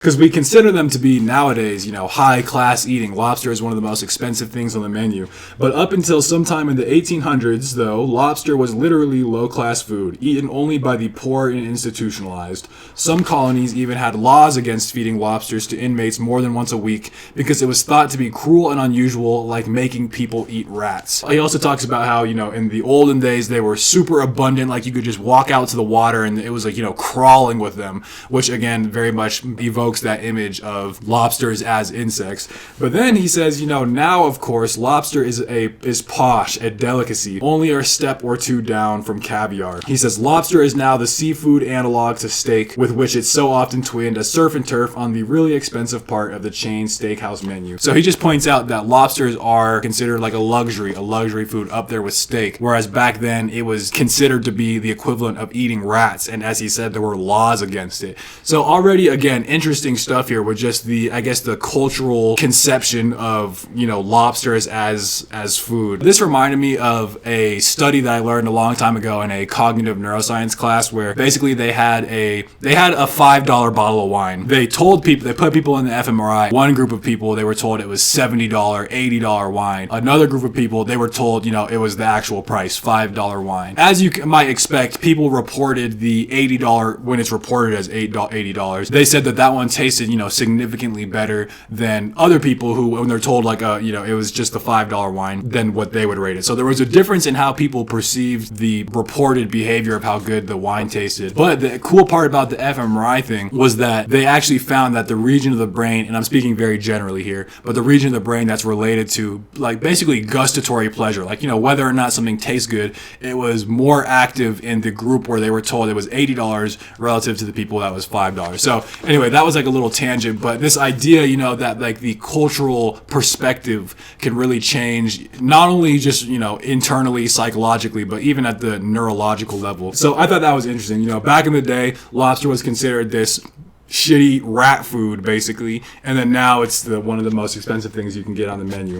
Because we consider them to be nowadays, high class eating. Lobster is one of the most expensive things on the menu. But up until sometime in the 1800s, though, lobster was literally low class food, eaten only by the poor and institutionalized. Some colonies even had laws against feeding lobsters to inmates more than once a week because it was thought to be cruel and unusual, like making people eat rats. He also talks about how, in the olden days, they were super abundant, like you could just walk out to the water and it was like, crawling with them, which again, very much evokes that image of lobsters as insects. But then he says, now of course lobster is posh, a delicacy, only a step or two down from caviar. He says lobster is now the seafood analog to steak, with which it's so often twinned as surf and turf on the really expensive part of the chain steakhouse menu. So he just points out that lobsters are considered like a luxury food up there with steak, whereas back then it was considered to be the equivalent of eating rats, and as he said, there were laws against it. So already, again, interesting stuff here with just the cultural conception of lobsters as food. This reminded me of a study that I learned a long time ago in a cognitive neuroscience class, where basically they had a $5 bottle of wine. They put people in the fMRI. One group of people, they were told it was $70, $80 wine. Another group of people, they were told it was the actual price, $5 wine. As you might expect, people reported the $80 when it's reported as $80. They said that one tasted, significantly better than other people who, when they're told it was just the $5 wine, than what they would rate it. So there was a difference in how people perceived the reported behavior of how good the wine tasted. But the cool part about the fMRI thing was that they actually found that the region of the brain, and I'm speaking very generally here, but the region of the brain that's related to basically gustatory pleasure, whether or not something tastes good, it was more active in the group where they were told it was $80 relative to the people that was $5. So anyway, that was a little tangent, but this idea, that the cultural perspective can really change, not only just, internally, psychologically, but even at the neurological level. So I thought that was interesting. Back in the day, lobster was considered this shitty rat food, basically, and then now it's one of the most expensive things you can get on the menu.